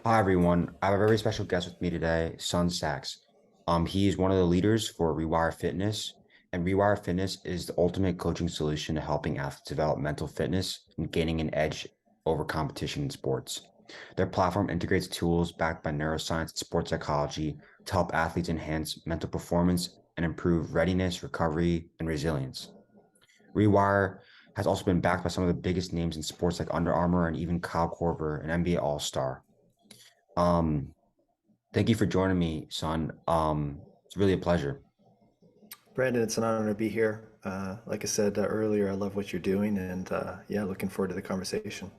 Hi everyone. I have a very special guest with me today, Sachs. He is one of the leaders for Rewire Fitness, and Rewire Fitness is the ultimate coaching solution to helping athletes develop mental fitness and gaining an edge over competition in sports. Their platform integrates tools backed by neuroscience and sports psychology to help athletes enhance mental performance and improve readiness, recovery, and resilience. Rewire has also been backed by some of the biggest names in sports like Under Armour and even Kyle Korver, an NBA All-Star. Um, Thank you for joining me, son. It's really a pleasure. Brandon, it's an honor to be here. Like I said earlier, I love what you're doing, and yeah, looking forward to the conversation.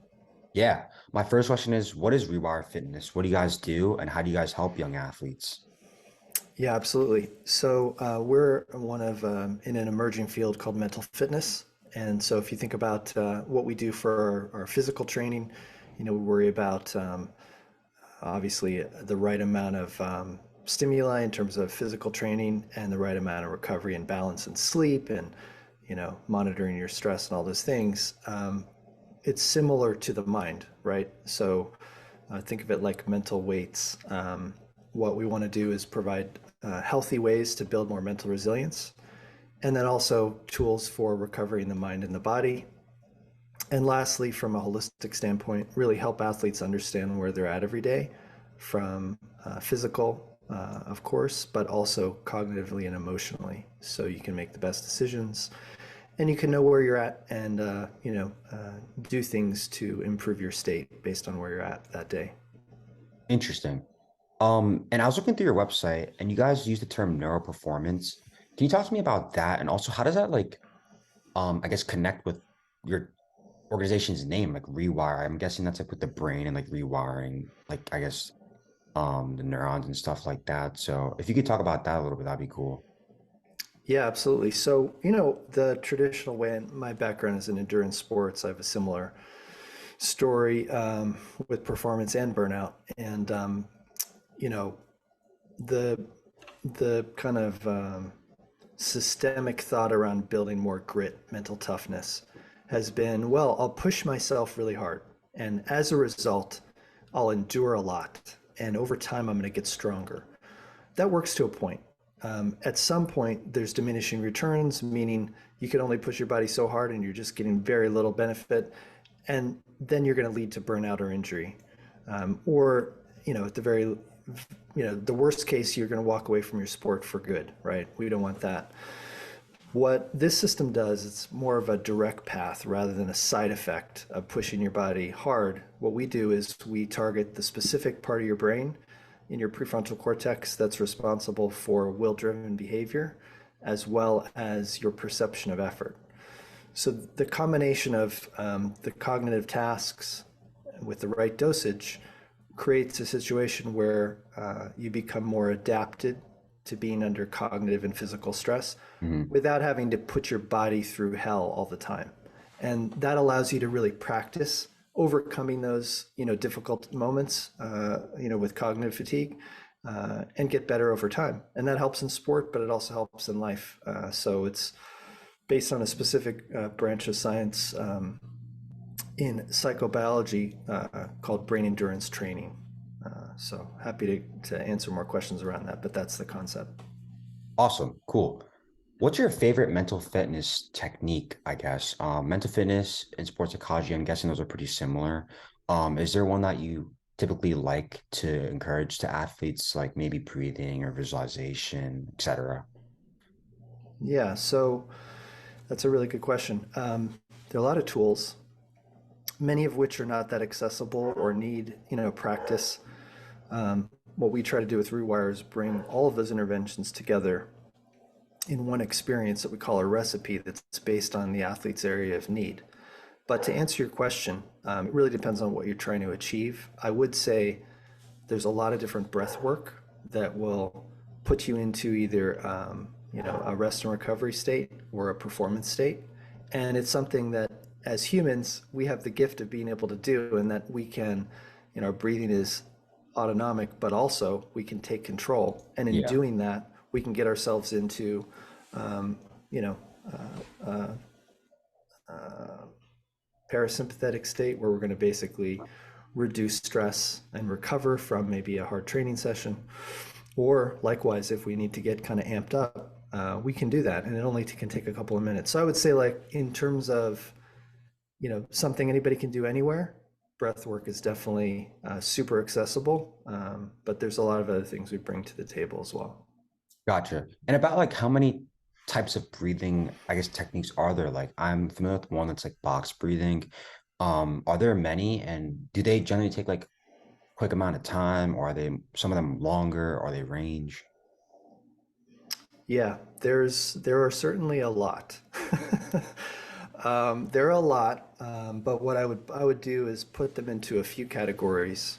Yeah, my first question is, what is Rewire Fitness? What do you guys do, and how do you guys help young athletes? Yeah, absolutely. So we're one of in an emerging field called mental fitness, and so if you think about what we do for our physical training, we worry about obviously the right amount of stimuli in terms of physical training and the right amount of recovery and balance and sleep and monitoring your stress and all those things. It's similar to the mind, right? So think of it like mental weights. What we want to do is provide healthy ways to build more mental resilience, and then also tools for recovering the mind and the body. And lastly, from a holistic standpoint, really help athletes understand where they're at every day from physical, of course, but also cognitively and emotionally. So you can make the best decisions and you can know where you're at and do things to improve your state based on where you're at that day. Interesting. And I was looking through your website, and you guys use the term neuroperformance. Can you talk to me about that? And also, how does that I guess, connect with your organization's name, like Rewire? I'm guessing that's like with the brain and like rewiring, like I guess, the neurons and stuff like that. So if you could talk about that a little bit, that'd be cool. Yeah, absolutely. So, the traditional way, and my background is in endurance sports, I have a similar story with performance and burnout. And, you know, the the kind of systemic thought around building more grit, mental toughness, has been, well, I'll push myself really hard, and as a result, I'll endure a lot, and over time, I'm going to get stronger. That works to a point. At some point, there's diminishing returns, meaning you can only push your body so hard, and you're just getting very little benefit, and then you're going to lead to burnout or injury, or at the very the worst case, you're going to walk away from your sport for good, right? We don't want that. What this system does, it's more of a direct path rather than a side effect of pushing your body hard. What we do is we target the specific part of your brain in your prefrontal cortex that's responsible for will-driven behavior, as well as your perception of effort. So the combination of the cognitive tasks with the right dosage creates a situation where you become more adapted to being under cognitive and physical stress Mhm. without having to put your body through hell all the time. And that allows you to really practice overcoming those, difficult moments, with cognitive fatigue, and get better over time. And that helps in sport, but it also helps in life. So it's based on a specific branch of science in psychobiology called brain endurance training. So happy to answer more questions around that, but that's the concept. Awesome. Cool. What's your favorite mental fitness technique, I guess? Mental fitness and sports psychology, I'm guessing those are pretty similar. Is there one that you typically like to encourage to athletes, like maybe breathing or visualization, etc.? Yeah, so that's a really good question. There are a lot of tools, many of which are not that accessible or need, practice. What we try to do with Rewire is bring all of those interventions together in one experience that we call a recipe that's based on the athlete's area of need. But to answer your question, it really depends on what you're trying to achieve. I would say there's a lot of different breath work that will put you into either a rest and recovery state or a performance state, and it's something that as humans we have the gift of being able to do, and that we can, our breathing is autonomic, but also we can take control, and in Yeah. doing that we can get ourselves into um, you know uh, uh, parasympathetic state where we're going to basically reduce stress and recover from maybe a hard training session. Or likewise, if we need to get kind of amped up, we can do that, and it only can take a couple of minutes. So I would say, like, in terms of, something anybody can do anywhere, breath work is definitely super accessible, but there's a lot of other things we bring to the table as well. Gotcha. And about like how many types of breathing, I guess, techniques are there? Like I'm familiar with one that's like box breathing. Are there many, and do they generally take like quick amount of time, or are they some of them longer, or they range? Yeah, there are certainly a lot. There are a lot, but what I would do is put them into a few categories.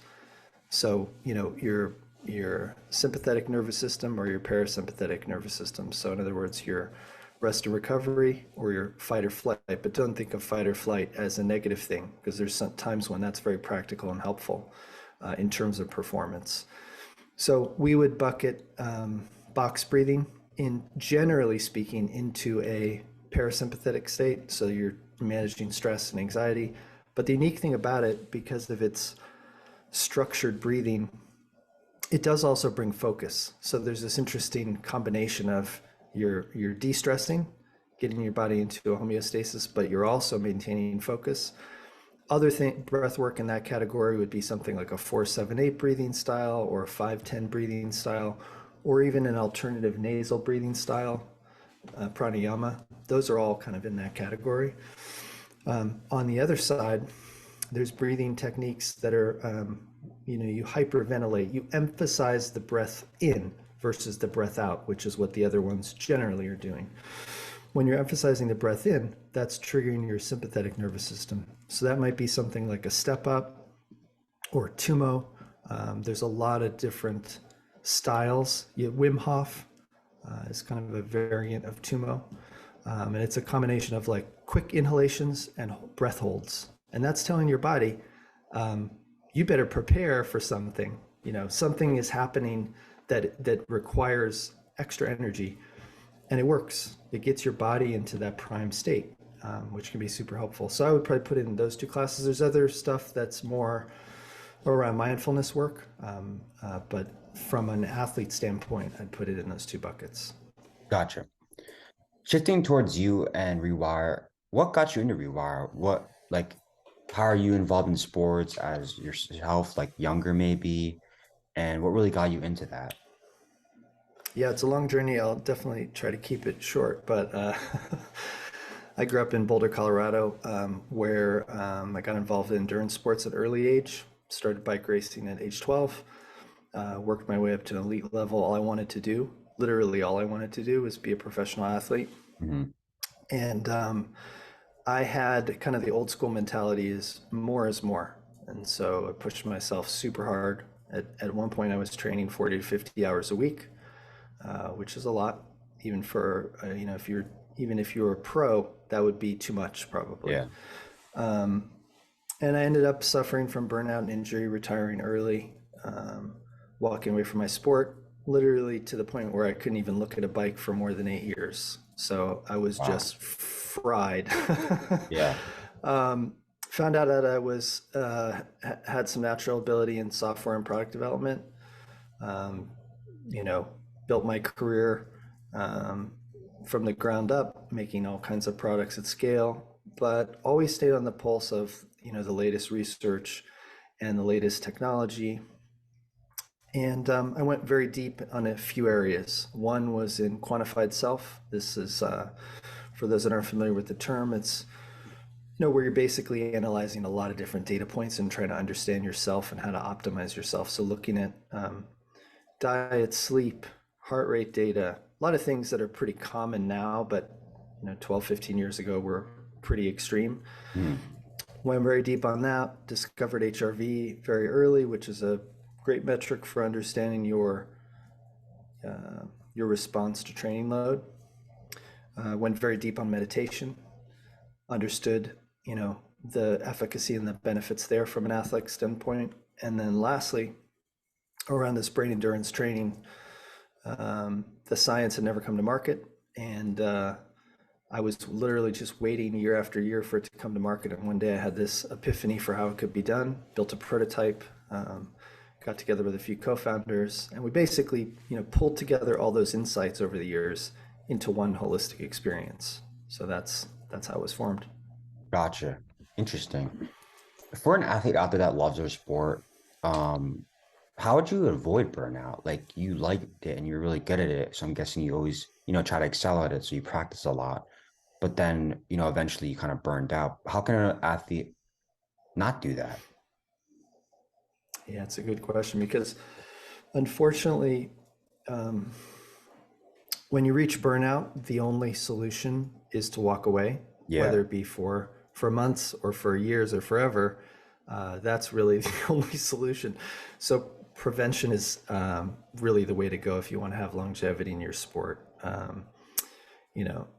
So, your sympathetic nervous system or your parasympathetic nervous system. So in other words, your rest and recovery or your fight or flight, but don't think of fight or flight as a negative thing, because there's some times when that's very practical and helpful in terms of performance. So we would bucket box breathing in, generally speaking, into a parasympathetic state. So you're managing stress and anxiety. But the unique thing about it, because of its structured breathing, it does also bring focus. So there's this interesting combination of you're de-stressing, getting your body into a homeostasis, but you're also maintaining focus. Other breath work in that category would be something like a 4-7-8 breathing style, or a 5-10 breathing style, or even an alternative nasal breathing style, pranayama. Those are all kind of in that category. On the other side, there's breathing techniques that are, you hyperventilate, you emphasize the breath in versus the breath out, which is what the other ones generally are doing. When you're emphasizing the breath in, that's triggering your sympathetic nervous system. So that might be something like a step up or tumo. There's a lot of different styles. Wim Hof is kind of a variant of tumo. And it's a combination of like quick inhalations and breath holds. And that's telling your body, you better prepare for something. Something is happening that requires extra energy. And it works. It gets your body into that prime state, which can be super helpful. So I would probably put it in those two classes. There's other stuff that's more around mindfulness work, but from an athlete standpoint, I'd put it in those two buckets. Gotcha. Shifting towards you and Rewire, what got you into Rewire? What like how are you involved in sports as yourself, like younger maybe, and what really got you into that? Yeah, it's a long journey. I'll definitely try to keep it short, but I grew up in Boulder, Colorado, where I got involved in endurance sports at an early age. Started bike racing at age 12, worked my way up to an elite level. All I wanted to do, literally all I wanted to do, was be a professional athlete. Hmm. And I had kind of the old school mentality, is more is more. And so I pushed myself super hard. At one point, I was training 40 to 50 hours a week, which is a lot, even for, if you're a pro, that would be too much probably. Yeah. And I ended up suffering from burnout and injury, retiring early, walking away from my sport, literally to the point where I couldn't even look at a bike for more than 8 years. So I was Wow. just fried. Yeah. Found out that I was had some natural ability in software and product development. Um, Built my career from the ground up, making all kinds of products at scale, but always stayed on the pulse of the latest research and the latest technology. And I went very deep on a few areas. One was in quantified self. This is, for those that aren't familiar with the term, it's where you're basically analyzing a lot of different data points and trying to understand yourself and how to optimize yourself. So looking at diet, sleep, heart rate data, a lot of things that are pretty common now, but 12, 15 years ago were pretty extreme. Hmm. Went very deep on that, discovered HRV very early, which is a great metric for understanding your response to training load. Went very deep on meditation, understood the efficacy and the benefits there from an athletic standpoint. And then lastly, around this brain endurance training, the science had never come to market, and I was literally just waiting year after year for it to come to market. And one day I had this epiphany for how it could be done, built a prototype, got together with a few co-founders, and we basically, pulled together all those insights over the years into one holistic experience. So that's how it was formed. Gotcha. Interesting. For an athlete out there that loves their sport, um, how would you avoid burnout? Like you liked it and you're really good at it. So I'm guessing you always, try to excel at it. So you practice a lot, but then, eventually you kind of burned out. How can an athlete not do that? Yeah, it's a good question because unfortunately, when you reach burnout, the only solution is to walk away, Yeah. whether it be for months or for years or forever. That's really the only solution. So prevention is really the way to go if you want to have longevity in your sport.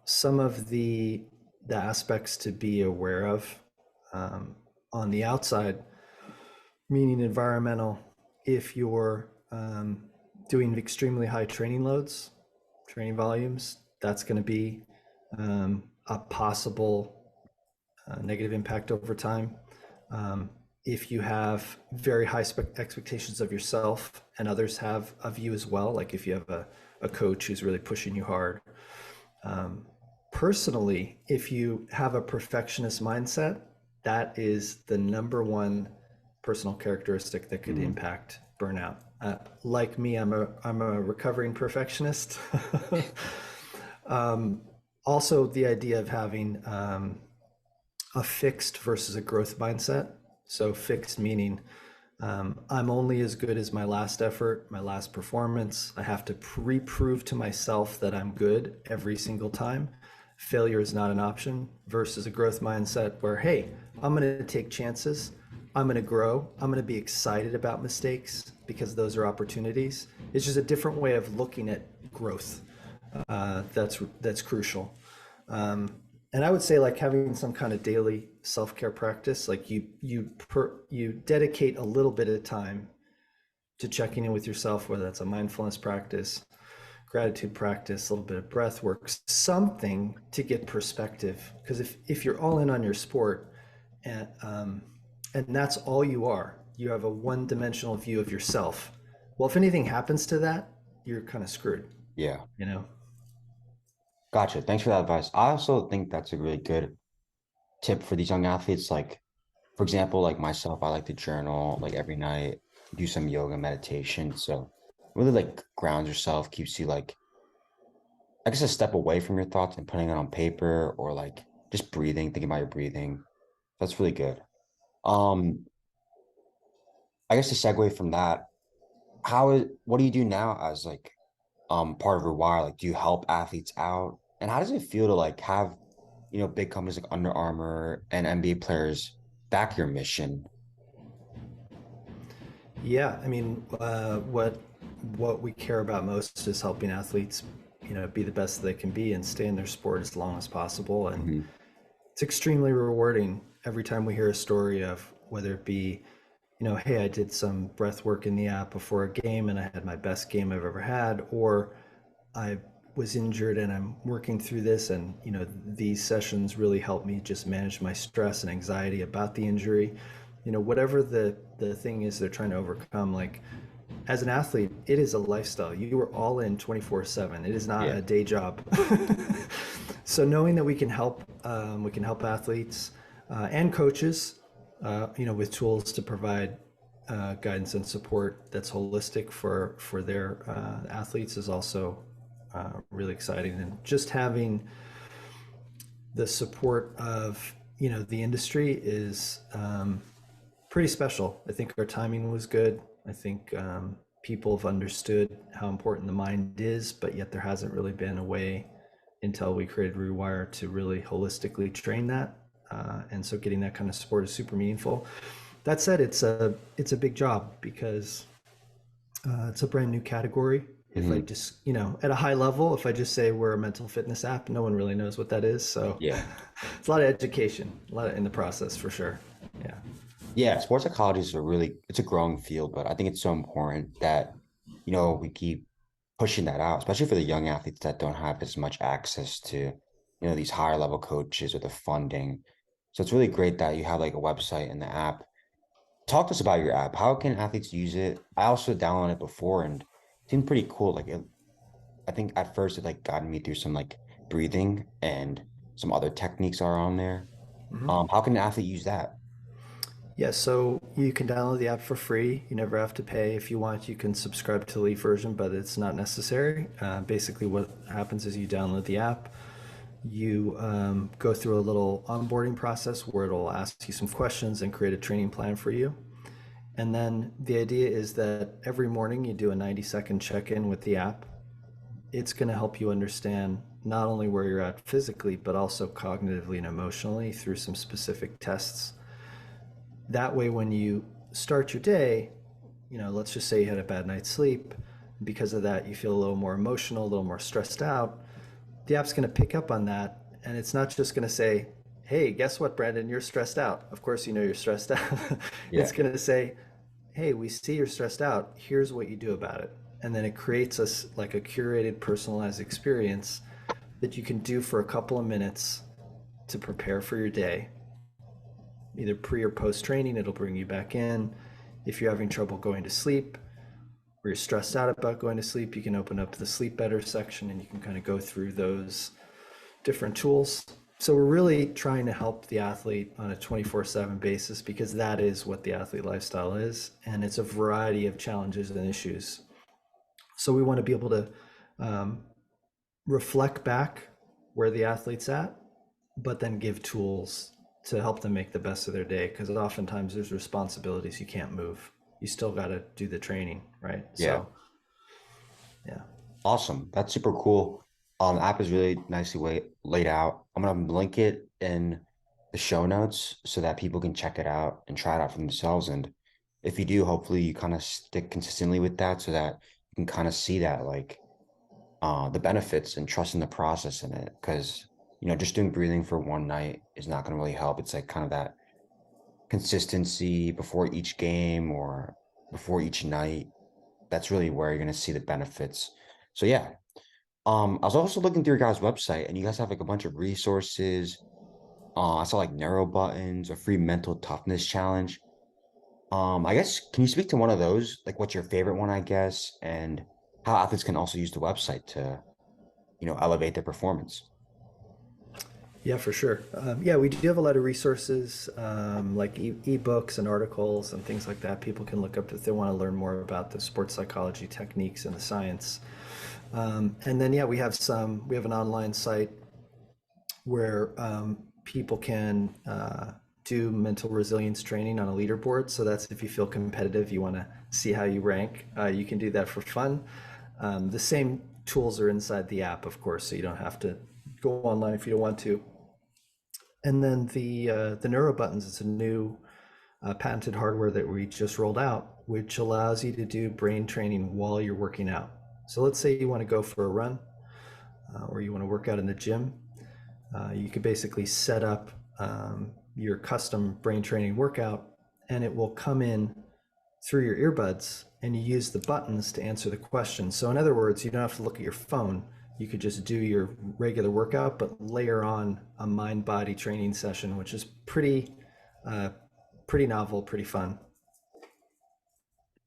Some of the aspects to be aware of on the outside, meaning environmental. If you're doing extremely high training loads, training volumes, that's going to be a possible negative impact over time. If you have very high expectations of yourself and others have of you as well, like if you have a coach who's really pushing you hard. Personally, if you have a perfectionist mindset, that is the number one personal characteristic that could Mhm. impact burnout. Like me, I'm a recovering perfectionist. Also, the idea of having a fixed versus a growth mindset. So fixed meaning I'm only as good as my last effort, my last performance. I have to pre-prove to myself that I'm good every single time. Failure is not an option versus a growth mindset where, hey, I'm going to take chances. I'm going to grow. I'm going to be excited about mistakes because those are opportunities. It's just a different way of looking at growth. That's crucial. And I would say like having some kind of daily self-care practice, like you dedicate a little bit of time to checking in with yourself, whether that's a mindfulness practice, gratitude practice, a little bit of breath work, something to get perspective. Because if you're all in on your sport and that's all you are, you have a one-dimensional view of yourself. Well, if anything happens to that, you're kind of screwed, Yeah. you know? Gotcha. Thanks for that advice. I also think that's a really good tip for these young athletes. Like, for example, like myself, I like to journal like every night, do some yoga meditation. So really like grounds yourself, keeps you like, I guess a step away from your thoughts and putting it on paper or like just breathing, thinking about your breathing. That's really good. Um, I guess to segue from that, what do you do now as like part of Rewire? Like, do you help athletes out? And how does it feel to like have, big companies like Under Armour and NBA players back your mission? Yeah, I mean, what we care about most is helping athletes, be the best they can be and stay in their sport as long as possible. And Hmm. it's extremely rewarding every time we hear a story of whether it be, hey, I did some breath work in the app before a game and I had my best game I've ever had, or I was injured and I'm working through this, and these sessions really help me just manage my stress and anxiety about the injury. Whatever the thing is they're trying to overcome, like as an athlete, it is a lifestyle. You are all in 24/7. It is not Yeah. a day job. So knowing that we can help athletes and coaches, with tools to provide guidance and support that's holistic for their athletes is also really exciting. And just having the support of the industry is pretty special. I think our timing was good. I think people have understood how important the mind is, but yet there hasn't really been a way until we created Rewire to really holistically train that. And so getting that kind of support is super meaningful. That said, it's a big job because it's a brand new category. If I Hmm. just, at a high level, if I just say we're a mental fitness app, no one really knows what that is. So Yeah. it's a lot of education, a lot in the process for sure. Yeah. Yeah. Sports psychology is it's a growing field, but I think it's so important that, we keep pushing that out, especially for the young athletes that don't have as much access to, these higher level coaches or the funding. So it's really great that you have like a website and the app. Talk to us about your app. How can athletes use it? I also downloaded it before and it seemed pretty cool. I think at first it like guided me through some like breathing and some other techniques are on there. How can an athlete use that? Yeah, so you can download the app for free. You never have to pay. If you want, you can subscribe to the Elite version, but it's not necessary. Basically, what happens is you download the app, you go through a little onboarding process where it'll ask you some questions and create a training plan for you. And then the idea is that every morning you do a 90-second check-in with the app. It's going to help you understand not only where you're at physically, but also cognitively and emotionally through some specific tests. That way, when you start your day, let's just say you had a bad night's sleep. Because of that, you feel a little more emotional, a little more stressed out. The app's going to pick up on that. And it's not just going to say, hey, guess what, Brandon, you're stressed out. Of course, you know you're stressed out. It's Yeah. going to say, hey, we see you're stressed out. Here's what you do about it. And then it creates us like a curated, personalized experience that you can do for a couple of minutes to prepare for your day. Either pre or post training, it'll bring you back in. If you're having trouble going to sleep or you're stressed out about going to sleep, you can open up the sleep better section and you can kind of go through those different tools. So we're really trying to help the athlete on a 24/7 basis because that is what the athlete lifestyle is. And it's a variety of challenges and issues. So we want to be able to um, reflect back where the athlete's at, but then give tools to help them make the best of their day. Because oftentimes there's responsibilities you can't move. You still got to do the training, right? Yeah. So, yeah. Awesome. That's super cool. The app is really nicely laid out. I'm gonna link it in the show notes so that people can check it out and try it out for themselves. And if you do, hopefully you kind of stick consistently with that so that you can kind of see that like the benefits and trust in the process in it. Because just doing breathing for one night is not gonna really help. It's like kind of that consistency before each game or before each night. That's really where you're gonna see the benefits. So yeah. I was also looking through your guys' website, and you guys have like a bunch of resources. I saw like narrow buttons, a free mental toughness challenge. I guess can you speak to one of those? Like, what's your favorite one, I guess, and how athletes can also use the website to, elevate their performance. Yeah, for sure. Yeah, we do have a lot of resources like ebooks and articles and things like that. People can look up if they want to learn more about the sports psychology techniques and the science. And then, yeah, we have an online site where people can do mental resilience training on a leaderboard. So that's if you feel competitive, you want to see how you rank, you can do that for fun. The same tools are inside the app, of course, so you don't have to go online if you don't want to. And then the neuro buttons, it's a new patented hardware that we just rolled out, which allows you to do brain training while you're working out. So let's say you want to go for a run or you want to work out in the gym. You could basically set up your custom brain training workout and it will come in through your earbuds and you use the buttons to answer the questions. So in other words, you don't have to look at your phone. You could just do your regular workout, but layer on a mind body training session, which is uh, pretty novel, pretty fun.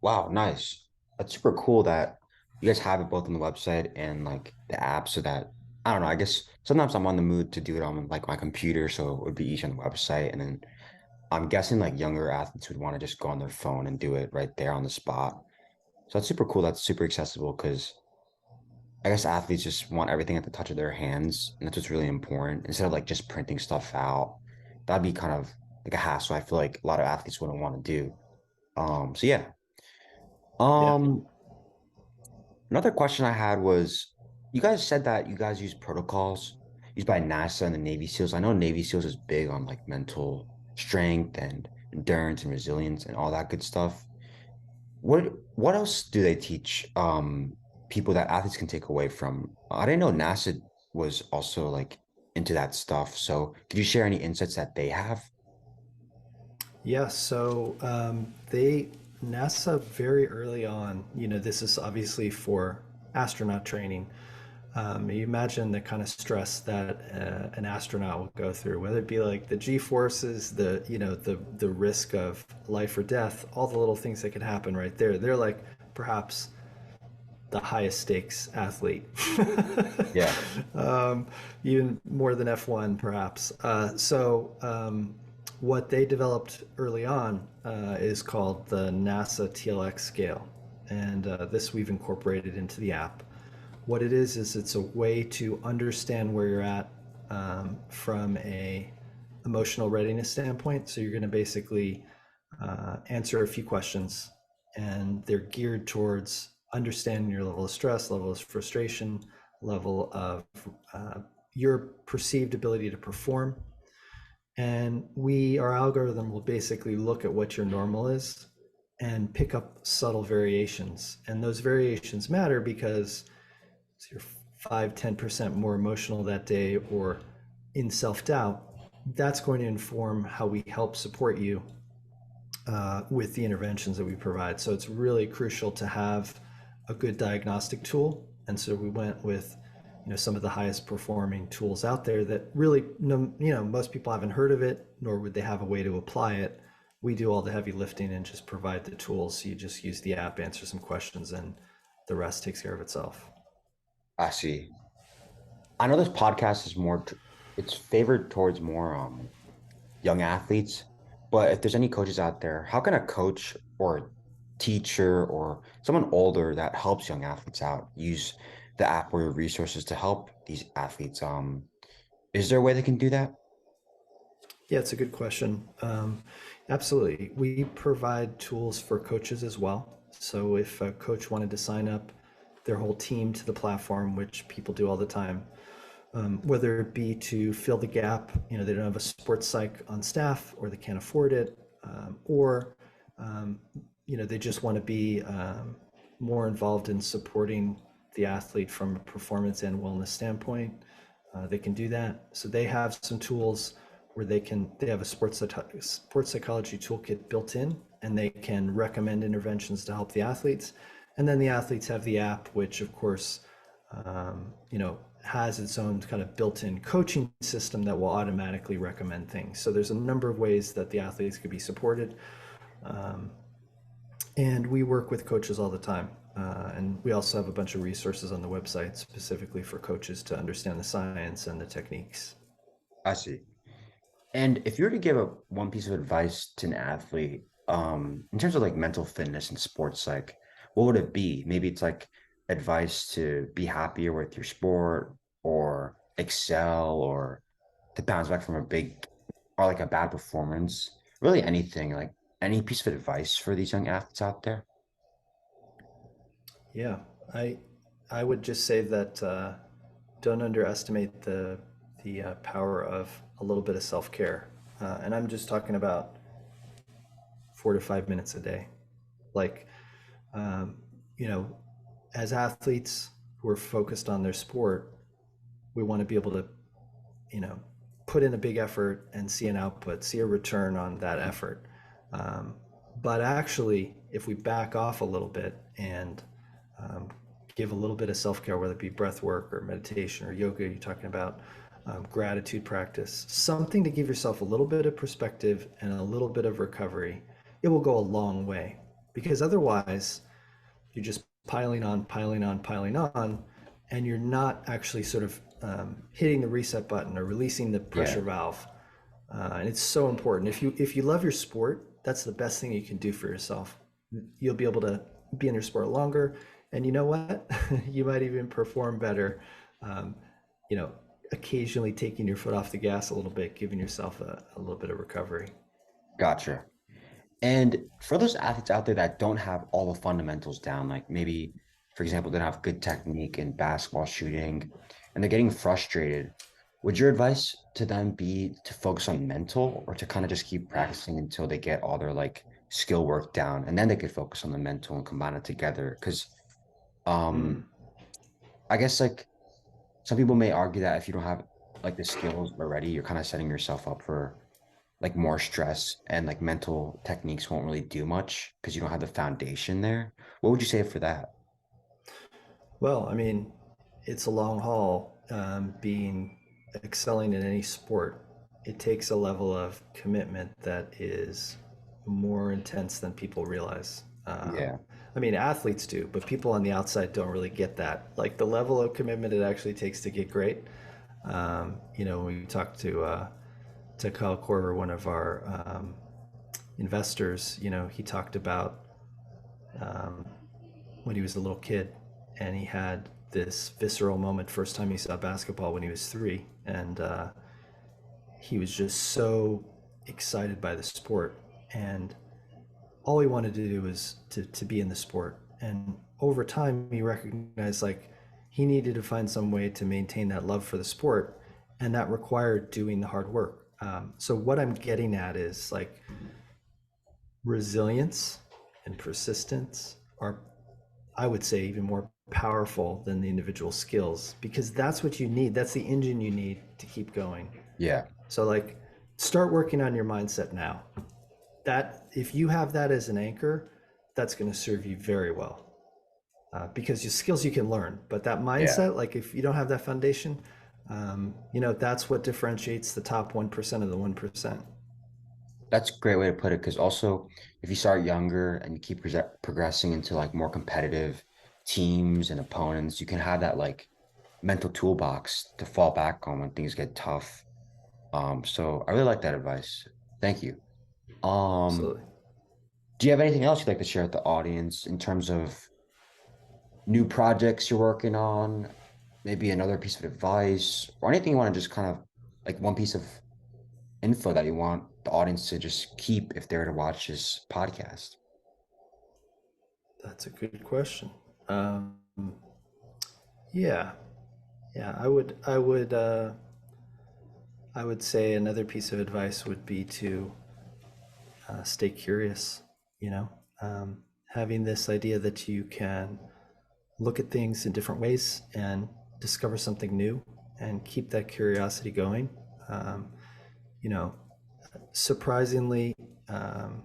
Wow, nice. That's super cool that you guys have it both on the website and like the app so that I don't know, I guess sometimes I'm on the mood to do it on like my computer, so it would be easy on the website. And then I'm guessing like younger athletes would want to just go on their phone and do it right there on the spot. So that's super cool. That's super accessible because I guess athletes just want everything at the touch of their hands, and that's what's really important. Instead of like just printing stuff out, that'd be kind of like a hassle. I feel like a lot of athletes wouldn't want to do. So yeah. Yeah. Um, Another question I had was, you guys said that you guys use protocols used by NASA and the Navy SEALs. I know Navy SEALs is big on like mental strength and endurance and resilience and all that good stuff. What else do they teach people that athletes can take away from? I didn't know NASA was also like into that stuff. So could you share any insights that they have? Yeah, so they NASA very early on, this is obviously for astronaut training. You imagine the kind of stress that an astronaut will go through, whether it be like the G forces, the risk of life or death, all the little things that could happen right there. They're like perhaps the highest stakes athlete, Yeah, even more than F1 perhaps. What they developed early on is called the NASA TLX scale, and this we've incorporated into the app. What it is it's a way to understand where you're at from a emotional readiness standpoint. So you're going to basically answer a few questions, and they're geared towards understanding your level of stress, level of frustration, level of your perceived ability to perform. And our algorithm will basically look at what your normal is and pick up subtle variations. And those variations matter because you're 5-10% more emotional that day or in self-doubt. That's going to inform how we help support you with the interventions that we provide. So it's really crucial to have a good diagnostic tool. And so we went with some of the highest performing tools out there that really most people haven't heard of it, nor would they have a way to apply it. We do all the heavy lifting and just provide the tools. So you just use the app, answer some questions, and the rest takes care of itself. I see. I know this podcast is it's favored towards more young athletes, but if there's any coaches out there, how can a coach or a teacher or someone older that helps young athletes out use the app or your resources to help these athletes? Is there a way they can do that? Yeah, it's a good question. Absolutely. We provide tools for coaches as well. So if a coach wanted to sign up their whole team to the platform, which people do all the time, whether it be to fill the gap, they don't have a sports psych on staff or they can't afford it, or they just want to be more involved in supporting the athlete from a performance and wellness standpoint. They can do that. So they have some tools where they have a sports psychology toolkit built in, and they can recommend interventions to help the athletes. And then the athletes have the app, which of course, has its own kind of built-in coaching system that will automatically recommend things. So there's a number of ways that the athletes could be supported. And we work with coaches all the time. And we also have a bunch of resources on the website specifically for coaches to understand the science and the techniques. I see. And if you were to give one piece of advice to an athlete, in terms of like mental fitness and sports, like what would it be? Maybe it's like advice to be happier with your sport or excel or to bounce back from a big or like a bad performance. Really anything, like any piece of advice for these young athletes out there? Yeah, I I would just say that don't underestimate the power of a little bit of self-care. And I'm just talking about 4 to 5 minutes a day. Like, um, you know, as athletes who are focused on their sport, we want to be able to, you know, put in a big effort and see an output, see a return on that effort. Um, but actually, if we back off a little bit and um, give a little bit of self care, whether it be breath work or meditation or yoga, you're talking about gratitude practice, something to give yourself a little bit of perspective and a little bit of recovery, it will go a long way. Because otherwise, you're just piling on, piling on, piling on, and you're not actually sort of hitting the reset button or releasing the Yeah, pressure valve. And it's so important. If you love your sport, that's the best thing you can do for yourself. You'll be able to be in your sport longer, and you know what? You might even perform better. Um, you know, occasionally taking your foot off the gas a little bit, giving yourself a little bit of recovery. gotcha. And for those athletes out there that don't have all the fundamentals down, like maybe, for example, they don't have good technique in basketball shooting and they're getting frustrated, would your advice to them be to focus on mental or to kind of just keep practicing until they get all their like skill work down and then they could focus on the mental and combine it together? Because Mm. um, I guess like some people may argue that if you don't have like the skills already, you're kind of setting yourself up for like more stress and like mental techniques won't really do much because you don't have the foundation there. What would you say for that? Well, I mean, it's a long haul. Being excelling in any sport, it takes a level of commitment that is more intense than people realize. Yeah. I mean, athletes do, but people on the outside don't really get that. Like the level of commitment it actually takes to get great. When we talked to Kyle Korver, one of our investors, he talked about um, when he was a little kid, and he had this visceral moment first time he saw basketball when he was 3, and he was just so excited by the sport, and all he wanted to do was to be in the sport. And over time, he recognized like he needed to find some way to maintain that love for the sport, and that required doing the hard work. So what I'm getting at is like resilience and persistence are, I would say, even more powerful than the individual skills, because that's what you need. That's the engine you need to keep going. Yeah. So like start working on your mindset now. That if you have that as an anchor, that's going to serve you very well. Because your skills you can learn, but that Yeah. mindset, like if you don't have that foundation, that's what differentiates the top 1% of the 1%. That's a great way to put it. Because also, if you start younger and you keep progressing into like more competitive teams and opponents, you can have that like mental toolbox to fall back on when things get tough. So I really like that advice. Thank you. Um, Absolutely. do you have anything else you'd like to share with the audience in terms of new projects you're working on, maybe another piece of advice, or anything you want to just kind of like one piece of info that you want the audience to just keep if they were to watch this podcast? That's a good question. Um, yeah, yeah, I would say another piece of advice would be to stay curious. You know, having this idea that you can look at things in different ways and discover something new, and keep that curiosity going. Um, you know, Surprisingly, um,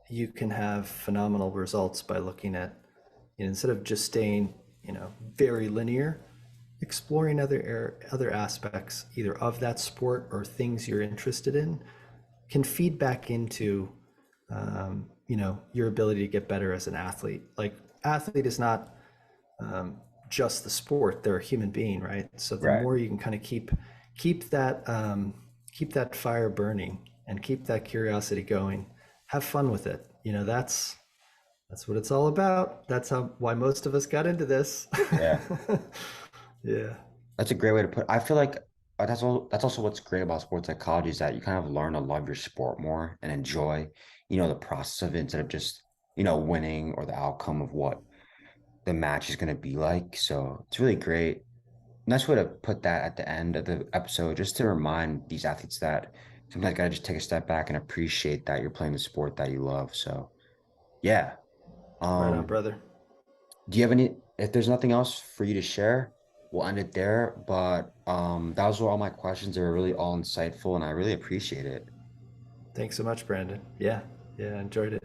you can have phenomenal results by looking at, instead of just staying, very linear, exploring other aspects either of that sport or things you're interested in can feed back into your ability to get better as an athlete. Like athlete is not just the sport; they're a human being, right? So the Right. more you can kind of keep that fire burning and keep that curiosity going, have fun with it. That's what it's all about. That's why most of us got into this. Yeah. Yeah. That's a great way to put it. I feel like that's also what's great about sports psychology is that you kind of learn to love your sport more and enjoy, the process of it instead of just, winning or the outcome of what the match is going to be like. So it's really great. Nice way to put that at the end of the episode, just to remind these athletes that sometimes gotta just take a step back and appreciate that you're playing the sport that you love. So yeah. Right on, Um, brother. do you have any, if there's nothing else for you to share, we'll end it there. But those were all my questions. They were really all insightful and I really appreciate it. Thanks so much, Brandon. Yeah. Yeah. Enjoyed it.